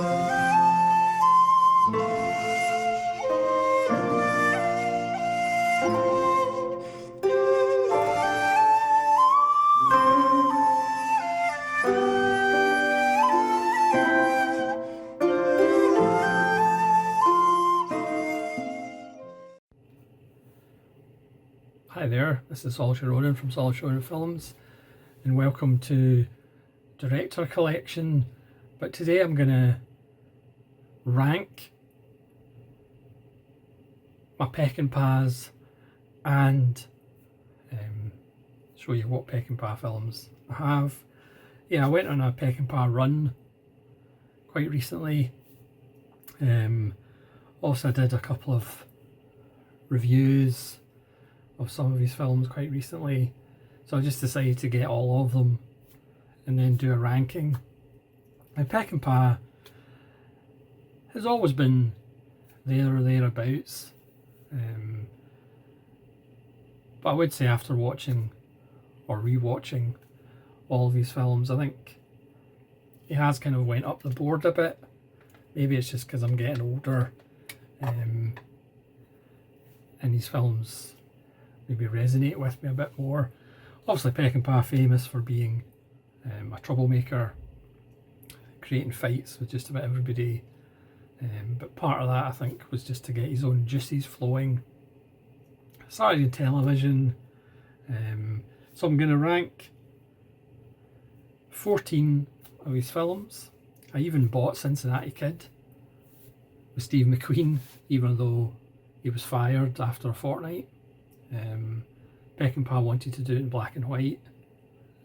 Hi there, this is Solitary Ronin from Solitary Ronin Films, and welcome to Director Collection. But today I'm going to rank my Peckinpahs and show you what Peckinpah films I have. Yeah, I went on a Peckinpah run quite recently. Also did a couple of reviews of some of his films quite recently, so I just decided to get all of them and then do a ranking. And Peckinpah has always been there or thereabouts, but I would say after watching or re-watching all of these films, I think he has kind of went up the board a bit. Maybe it's just because I'm getting older, and these films maybe resonate with me a bit more. Obviously Peckinpah famous for being a troublemaker, creating fights with just about everybody, but part of that I think was just to get his own juices flowing. Started in television, so I'm going to rank 14 of his films. I even bought Cincinnati Kid with Steve McQueen, even though he was fired after a fortnight. Peckinpah wanted to do it in black and white.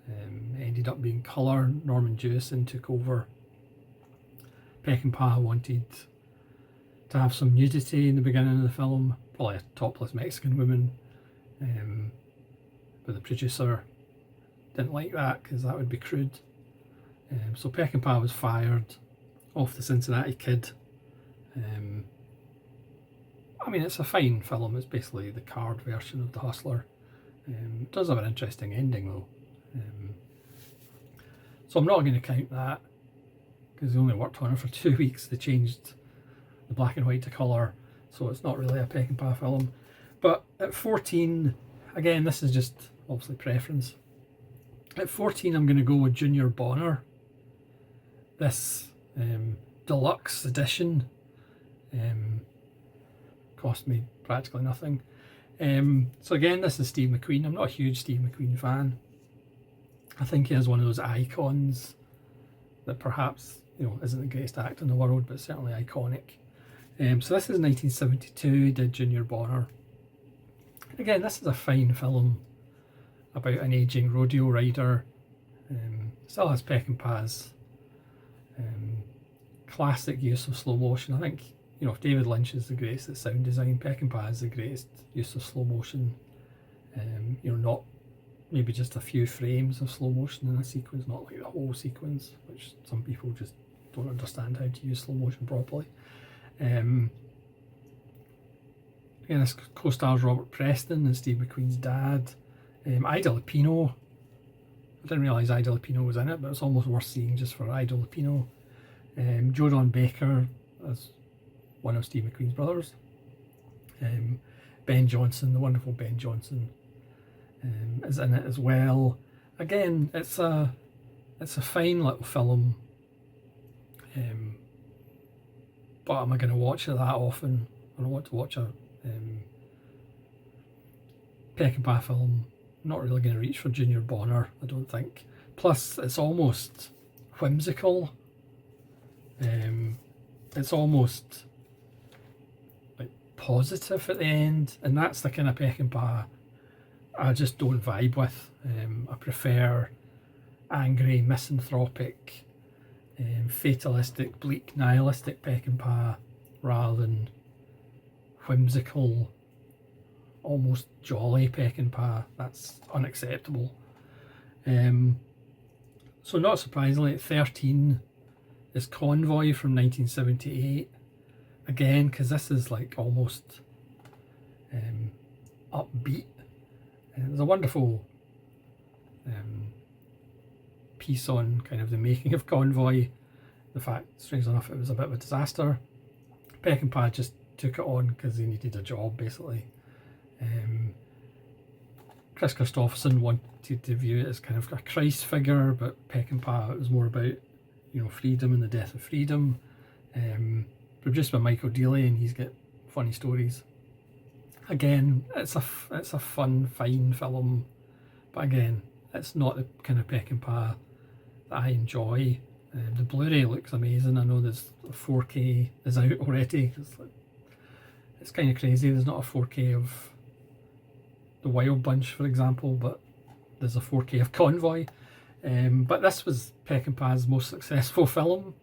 It ended up being colour. Norman Jewison took over. Peckinpah wanted to have some nudity in the beginning of the film, probably a topless Mexican woman, but the producer didn't like that because that would be crude. So Peckinpah was fired off the Cincinnati Kid. I mean, it's a fine film. It's basically the card version of The Hustler. It does have an interesting ending though. So I'm not going to count that because they only worked on it for 2 weeks. They changed the black and white to colour, so it's not really a Peckinpah film. But at 14, again, this is just obviously preference. At 14, I'm going to go with Junior Bonner. This deluxe edition cost me practically nothing. So again, this is Steve McQueen. I'm not a huge Steve McQueen fan. I think he is one of those icons that perhaps, you know, isn't the greatest actor in the world, but certainly iconic. So this is 1972, did Junior Bonner. Again, this is a fine film about an ageing rodeo rider. Still has Peckinpah's classic use of slow motion. I think, you know, if David Lynch is the greatest at sound design, Peckinpah is the greatest use of slow motion. You know, not maybe just a few frames of slow motion in a sequence, not like the whole sequence, which some people just don't understand how to use slow motion properly. Again, this co-stars Robert Preston as Steve McQueen's dad. Ida Lupino. I didn't realise Ida Lupino was in it, but it's almost worth seeing just for Ida Lupino. Joe Don Baker as one of Steve McQueen's brothers. Ben Johnson, the wonderful Ben Johnson, is in it as well. Again, it's a fine little film, but am I going to watch it that often? I don't want to watch a Peckinpah film. I'm not really going to reach for Junior Bonner, I don't think. Plus, it's almost whimsical. It's almost like positive at the end, and that's the kind of Peckinpah I just don't vibe with. I prefer angry, misanthropic, fatalistic, bleak, nihilistic Peckinpah rather than whimsical, almost jolly Peckinpah. That's unacceptable. So not surprisingly, at 13 is Convoy from 1978. Again, because this is like almost upbeat. There's a wonderful piece on kind of the making of Convoy, the fact, strangely enough, it was a bit of a disaster. Peckinpah just took it on because he needed a job, basically. Chris Christopherson wanted to view it as kind of a Christ figure, but Peckinpah, it was more about, you know, freedom and the death of freedom. Produced by Michael Dealey, and he's got funny stories. Again, it's a fun, fine film, but again, it's not the kind of Peckinpah that I enjoy. The Blu-ray looks amazing. I know there's a 4K is out already. It's kind of crazy. There's not a 4K of The Wild Bunch, for example, but there's a 4K of Convoy. But this was Peckinpah's most successful film.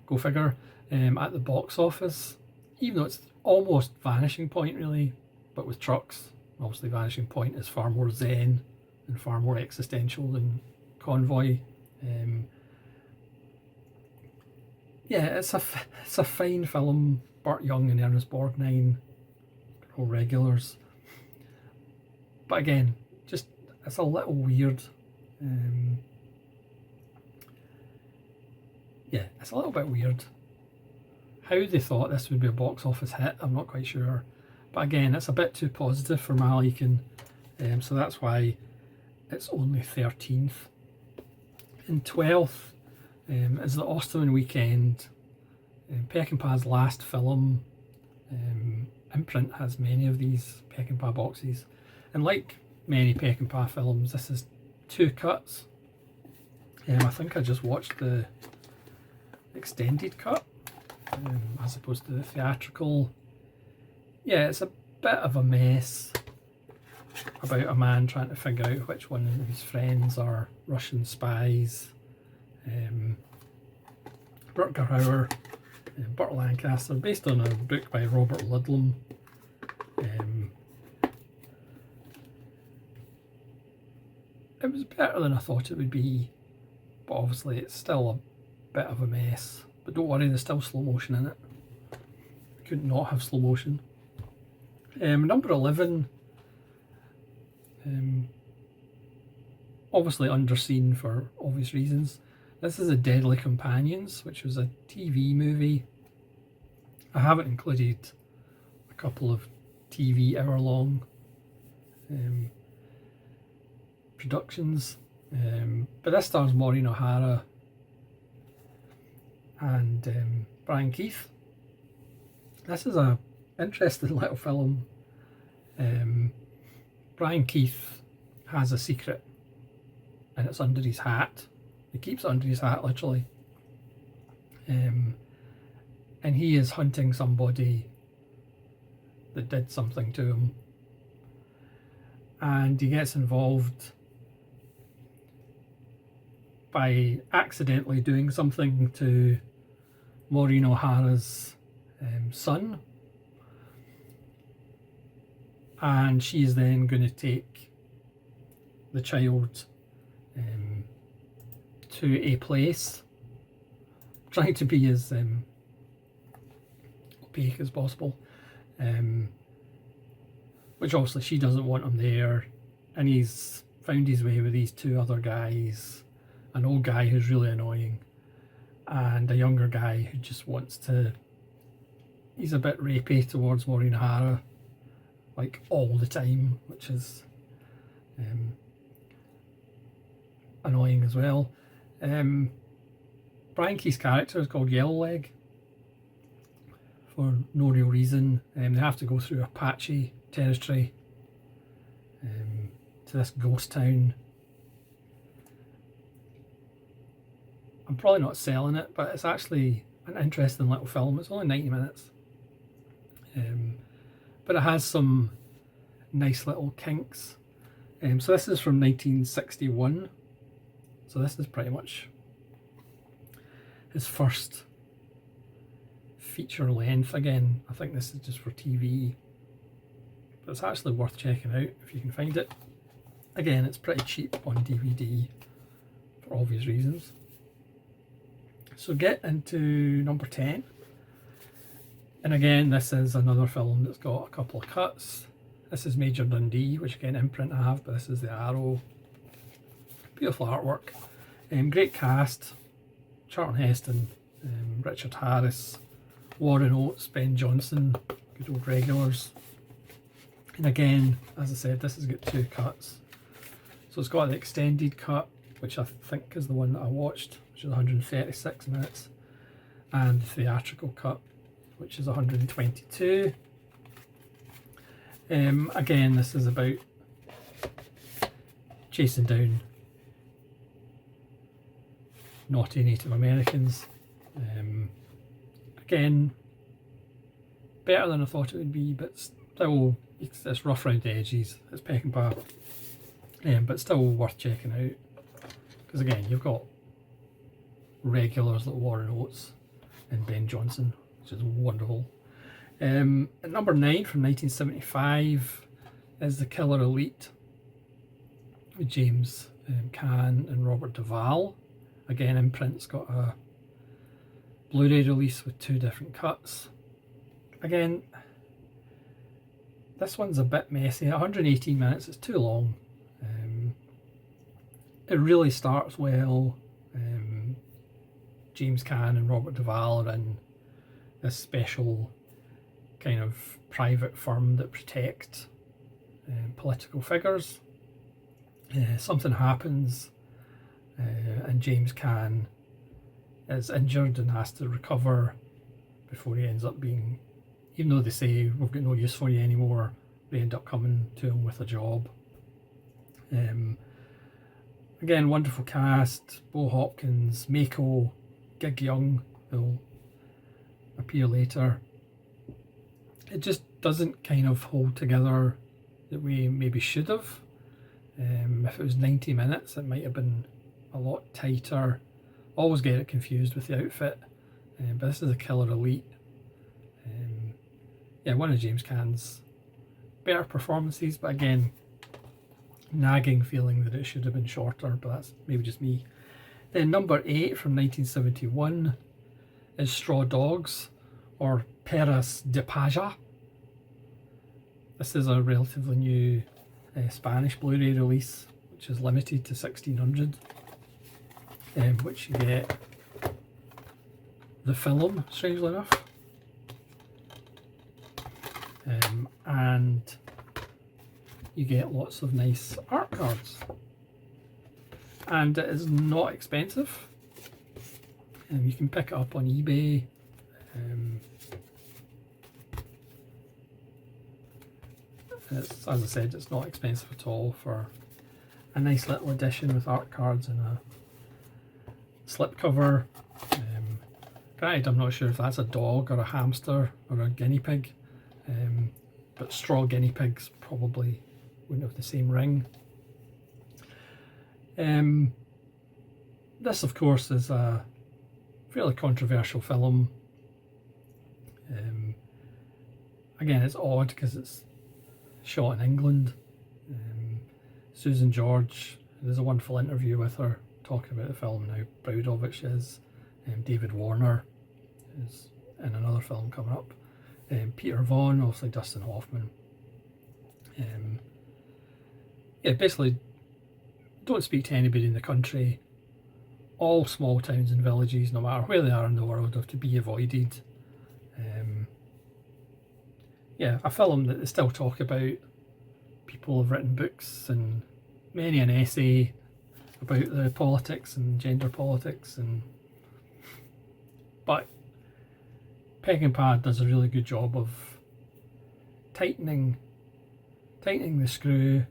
Go figure. At the box office, even though it's almost Vanishing Point, really, but with trucks. Obviously, Vanishing Point is far more zen and far more existential than Convoy. Yeah, it's a fine film. Burt Young and Ernest Borgnine, all regulars. But again, just it's a little weird. Yeah, it's a little bit weird. How they thought this would be a box office hit, I'm not quite sure. But again, it's a bit too positive for my liking, so that's why it's only 13th. And 12th is the Austerman Weekend, Peckinpah's last film. Imprint has many of these Peckinpah boxes, and like many Peckinpah films, this is 2 cuts. I think I just watched the extended cut as opposed to the theatrical. Yeah, it's a bit of a mess about a man trying to figure out which one of his friends are Russian spies. Rutger Hauer, Burt Lancaster, based on a book by Robert Ludlum. It was better than I thought it would be, but obviously it's still a bit of a mess. But don't worry, there's still slow motion in it. I could not have slow motion. Number 11, obviously underseen for obvious reasons. This is The Deadly Companions, which was a TV movie. I haven't included a couple of TV hour-long productions, but this stars Maureen O'Hara and Brian Keith. This is a interesting little film. Brian Keith has a secret, and it's under his hat. He keeps it under his hat, literally. And he is hunting somebody that did something to him. And he gets involved by accidentally doing something to Maureen O'Hara's son. And she's then going to take the child to a place, trying to be as opaque as possible, which obviously she doesn't want him there, and he's found his way with these 2 other guys, an old guy who's really annoying and a younger guy who just wants to, he's a bit rapey towards Maureen O'Hara, like all the time, which is annoying as well. Brian Keith's character is called Yellowleg for no real reason. They have to go through Apache territory to this ghost town. I'm probably not selling it, but it's actually an interesting little film. It's only 90 minutes, but it has some nice little kinks. So this is from 1961, so this is pretty much his first feature length. Again, I think this is just for TV, but it's actually worth checking out if you can find it. Again, it's pretty cheap on DVD for obvious reasons. So get into number 10, and again this is another film that's got a couple of cuts. This is Major Dundee, which again Imprint have, but this is the Arrow. Beautiful artwork, great cast. Charlton Heston, Richard Harris, Warren Oates, Ben Johnson, good old regulars. And again, as I said, this has got 2 cuts. So it's got the extended cut, which I think is the one that I watched, which is 136 minutes, and the theatrical cut, which is 122. Again, this is about chasing down naughty Native Americans. Again, better than I thought it would be, but still, it's rough around the edges. It's Peckinpah, but still worth checking out. Because again, you've got regulars like Warren Oates and Ben Johnson, which is wonderful. At number 9 from 1975 is The Killer Elite with James Caan and Robert Duvall. Again, Imprint's got a Blu-ray release with 2 different cuts. Again, this one's a bit messy. 118 minutes, it's too long. It really starts well. James Caan and Robert Duvall are in this special kind of private firm that protect political figures. Something happens and James Caan is injured and has to recover before he ends up being, even though they say we've got no use for you anymore, they end up coming to him with a job. Again, wonderful cast: Bo Hopkins, Mako, Gig Young, who'll appear later. It just doesn't kind of hold together that we maybe should have. If it was 90 minutes, it might have been a lot tighter. Always get it confused with the outfit, but this is a Killer Elite. Yeah, one of James Caan's better performances, but again, nagging feeling that it should have been shorter, but that's maybe just me. Then number 8 from 1971 is Straw Dogs, or Peras de Paja. This is a relatively new Spanish Blu-ray release, which is limited to 1600, which you get the film, strangely enough, and you get lots of nice art cards, and it is not expensive. You can pick it up on eBay. As I said, it's not expensive at all for a nice little edition with art cards and a slipcover. Granted, I'm not sure if that's a dog or a hamster or a guinea pig, but straw guinea pigs probably wouldn't have the same ring. This, of course, is a fairly controversial film. Again, it's odd because it's shot in England. Susan George, there's a wonderful interview with her talking about the film and how proud of it she is. David Warner is in another film coming up. Peter Vaughan, obviously Dustin Hoffman. Yeah, basically, don't speak to anybody in the country. All small towns and villages, no matter where they are in the world, have to be avoided. Yeah, a film that they still talk about. People have written books and many an essay about the politics and gender politics, but Peckinpah does a really good job of tightening the screw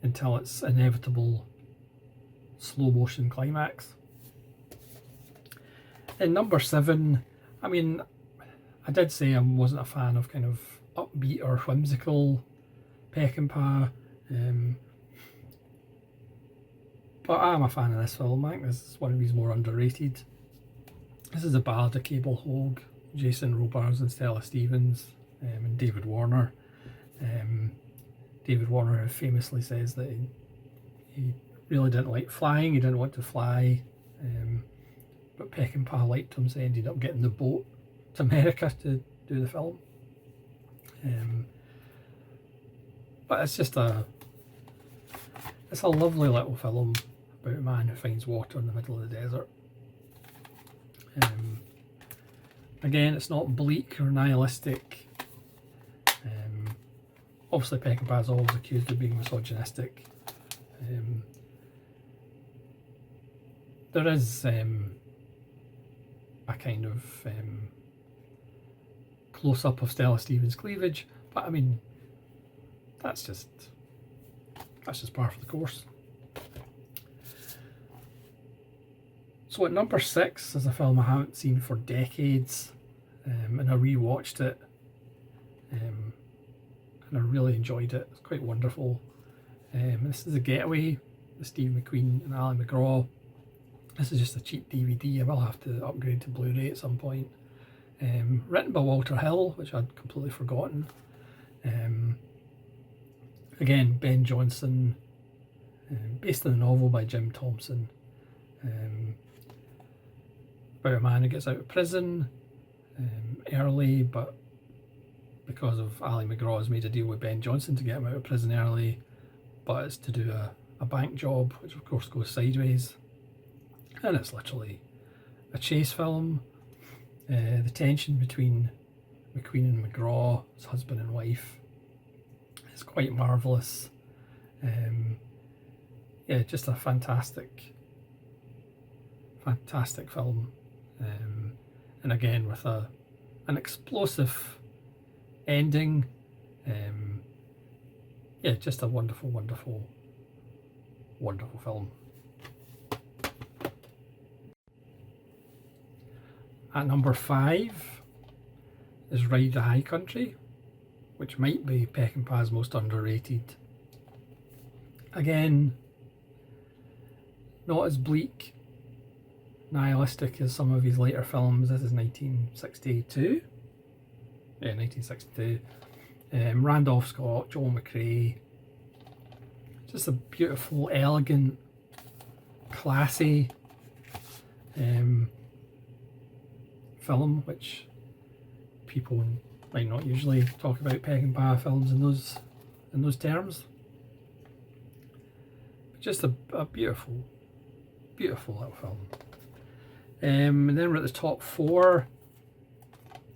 until its inevitable slow motion climax. In number 7, I mean, I did say I wasn't a fan of kind of upbeat or whimsical Peckinpah, but I'm a fan of this film. I think this is one of his more underrated. This is The Ballad of Cable Hogue, Jason Robards and Stella Stevens, and David Warner. David Warner famously says that he really didn't like flying, he didn't want to fly, but Peckinpah liked him, so he ended up getting the boat to America to do the film. But it's a lovely little film. about a man who finds water in the middle of the desert. Again, it's not bleak or nihilistic. Obviously Peckinpah is always accused of being misogynistic. There is a kind of close-up of Stella Stevens' cleavage, but I mean, that's just par for the course. So at number 6 is a film I haven't seen for decades, and I rewatched it, and I really enjoyed it. It's quite wonderful. This is The Getaway, with Steve McQueen and Ali MacGraw. This is just a cheap DVD. I will have to upgrade to Blu-ray at some point. Written by Walter Hill, which I'd completely forgotten. Again, Ben Jonson, based on a novel by Jim Thompson. About a man who gets out of prison early, but because of Ali MacGraw has made a deal with Ben Jonson to get him out of prison early, but it's to do a bank job, which of course goes sideways. And it's literally a chase film. The tension between McQueen and MacGraw, his husband and wife, is quite marvellous. Yeah, just a fantastic film. And again with an explosive ending. Yeah, just a wonderful film. At number 5 is Ride the High Country, which might be Peckinpah's most underrated. Again, not as bleak, nihilistic as some of his later films. This is 1962. Yeah, 1962. Randolph Scott, Joel McCrea. Just a beautiful, elegant, classy film, which people might not usually talk about Peckinpah films in those terms. Just a beautiful little film. And then we're at the top 4.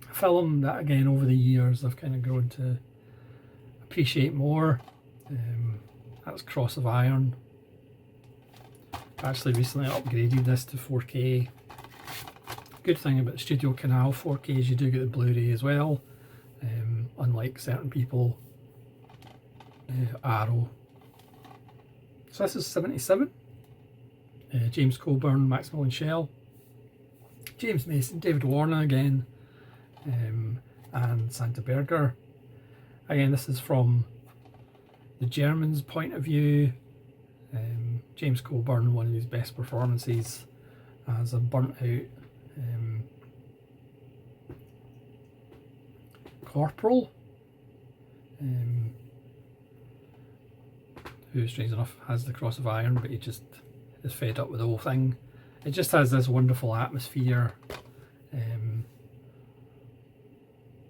A film that again over the years I've kind of grown to appreciate more. That's Cross of Iron. I actually recently upgraded this to 4K. Good thing about Studio Canal 4K is you do get the Blu-ray as well, unlike certain people. Arrow. So this is 77. James Coburn, Maximilian Schell, James Mason, David Warner again, and Santa Berger. Again, this is from the Germans' point of view. James Coburn, one of his best performances as a burnt out corporal, who, strange enough, has the Cross of Iron, but he just is fed up with the whole thing. It just has this wonderful atmosphere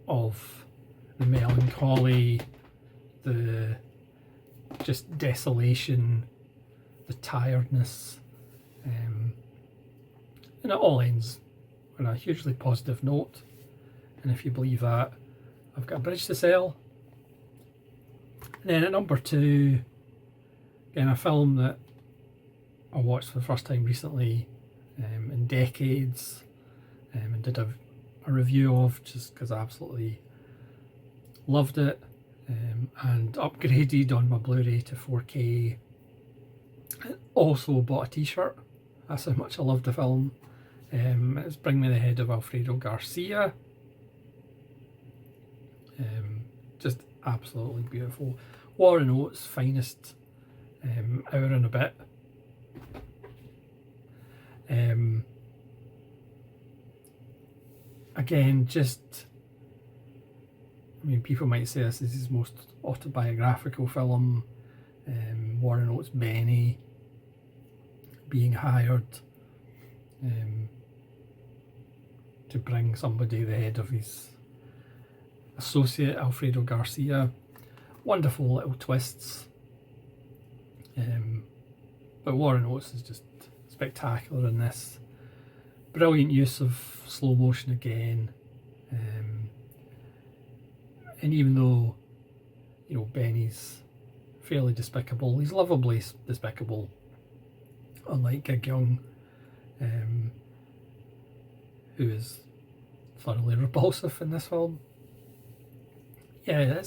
of the melancholy, the just desolation, the tiredness, and it all ends on a hugely positive note. And if you believe that, I've got a bridge to sell. And then at number 2, again, a film that I watched for the first time recently in decades, and did a review of, just because I absolutely loved it, and upgraded on my Blu-ray to 4K. Also bought a t-shirt. That's how much I loved the film. It's Bring Me the Head of Alfredo Garcia. Just absolutely beautiful. Warren Oates' finest hour and a bit. Again, just, I mean, people might say this is his most autobiographical film. Warren Oates' Benny being hired to bring somebody the head of his associate Alfredo Garcia. Wonderful little twists. But Warren Oates is just spectacular in this. Brilliant use of slow motion again. And even though, you know, Benny's fairly despicable, he's lovably despicable, unlike Gig Young, who is thoroughly repulsive in this film. Yeah,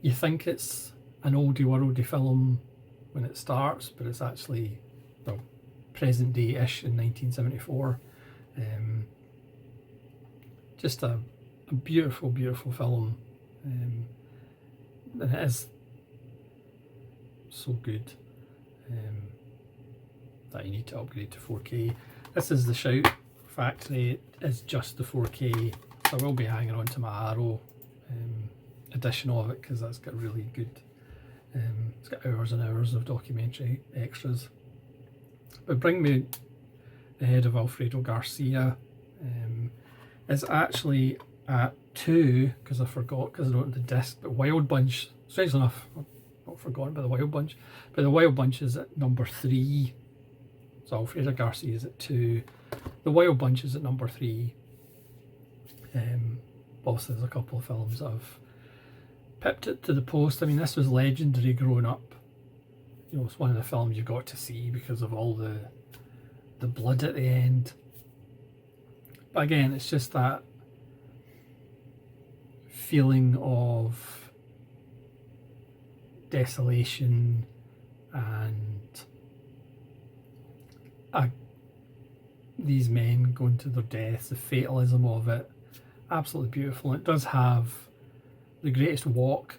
you think it's an oldie-worldy film when it starts, but it's actually, well, present day-ish in 1974. Just a beautiful, beautiful film. And it is so good that you need to upgrade to 4K. This is the Shout Factory. It is just the 4K, so I will be hanging on to my Arrow edition of it, because that's got really good, it's got hours and hours of documentary extras. But Bring Me the Head of Alfredo Garcia is actually at 2, because I forgot, because I don't have the disc, but Wild Bunch, strangely enough, I've not forgotten about the Wild Bunch, but the Wild Bunch is at number 3, so Alfredo Garcia is at 2, the Wild Bunch is at number 3. Obviously there's a couple of films that have pipped it to the post. I mean, this was legendary growing up. You know, it's one of the films you got to see because of all the blood at the end. But again, it's just that feeling of desolation and these men going to their deaths, the fatalism of it, absolutely beautiful. And it does have the greatest walk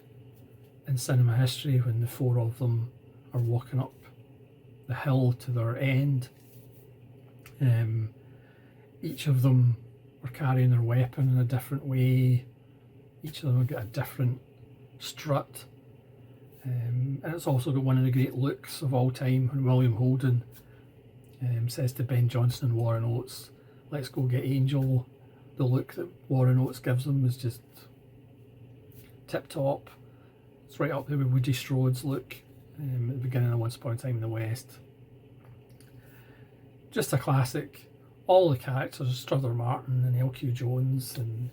in cinema history when the four of them are walking up the hill to their end. Each of them are carrying their weapon in a different way. Each of them have got a different strut. And it's also got one of the great looks of all time when William Holden says to Ben Johnson and Warren Oates, "Let's go get Angel." The look that Warren Oates gives them is just tip top. It's right up there with Woody Strode's look at the beginning of Once Upon a Time in the West. Just a classic. All the characters, Strother Martin and L.Q. Jones and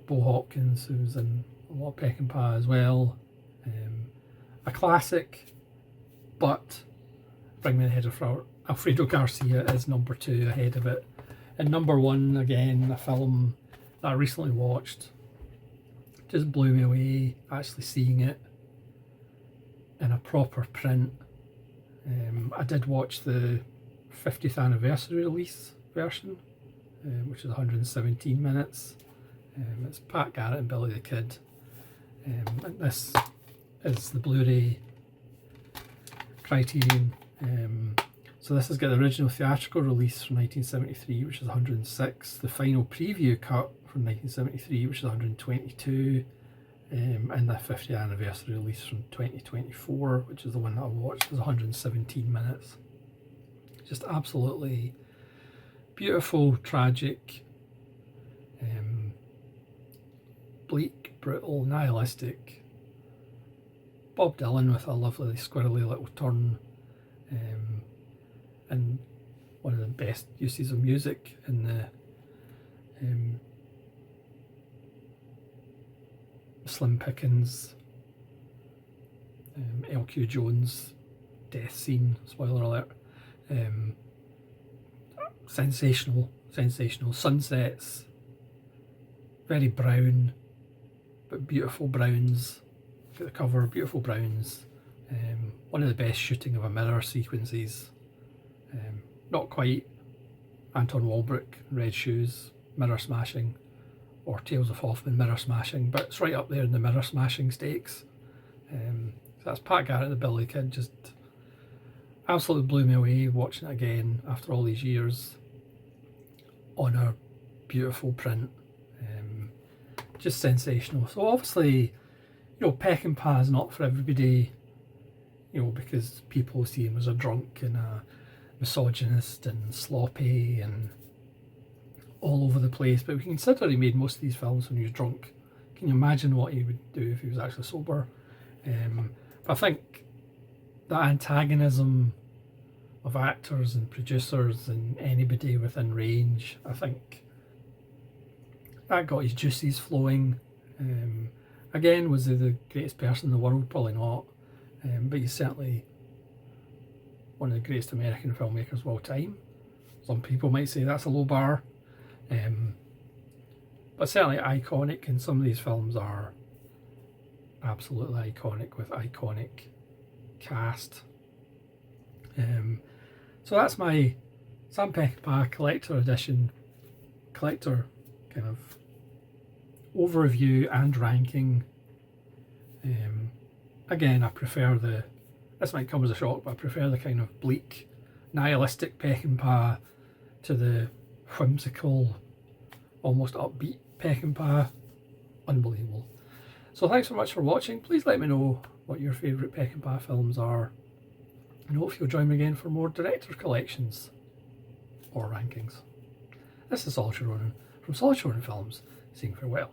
Bo Hopkins, who was in a lot of Peckinpah as well. A classic, but Bring Me the Head of Alfredo Garcia is number 2 ahead of it. And number 1, again, a film that I recently watched, just blew me away actually seeing it in a proper print. I did watch the 50th anniversary release version, which is 117 minutes. It's Pat Garrett and Billy the Kid. And this is the Blu-ray Criterion. So this has got the original theatrical release from 1973, which is 106, the final preview cut from 1973, which is 122, and the 50th anniversary release from 2024, which is the one that I watched, is 117 minutes. Just absolutely beautiful, tragic, bleak, brutal, nihilistic. Bob Dylan with a lovely squirrely little turn, and one of the best uses of music in the Slim Pickens, L.Q. Jones death scene, spoiler alert. Sensational sunsets, very brown, but beautiful browns. Look at the cover, beautiful browns. One of the best shooting of a mirror sequences. Not quite Anton Walbrook, Red Shoes, mirror smashing, or Tales of Hoffman, mirror smashing, but it's right up there in the mirror smashing stakes. So that's Pat Garrett, the Billy Kid. Just absolutely blew me away watching it again after all these years on a beautiful print. Just sensational. So obviously, you know, Peckinpah is not for everybody, you know, because people see him as a drunk and a misogynist and sloppy and all over the place. But we can consider he made most of these films when he was drunk. Can you imagine what he would do if he was actually sober? But I think the antagonism of actors and producers and anybody within range, I think that got his juices flowing. Again, was he the greatest person in the world? Probably not. But he's certainly one of the greatest American filmmakers of all time. Some people might say that's a low bar. But certainly iconic, and some of these films are absolutely iconic with iconic cast. So that's my Sam Peckinpah collector edition, collector kind of overview and ranking. Again, I prefer this might come as a shock, but I prefer the kind of bleak, nihilistic Peckinpah to the whimsical, almost upbeat Peckinpah. Unbelievable. So thanks so much for watching. Please let me know what your favourite Peckinpah films are, and hope you'll join me again for more director collections or rankings. This is Solitary Ronin from Solitary Ronin Films, saying farewell.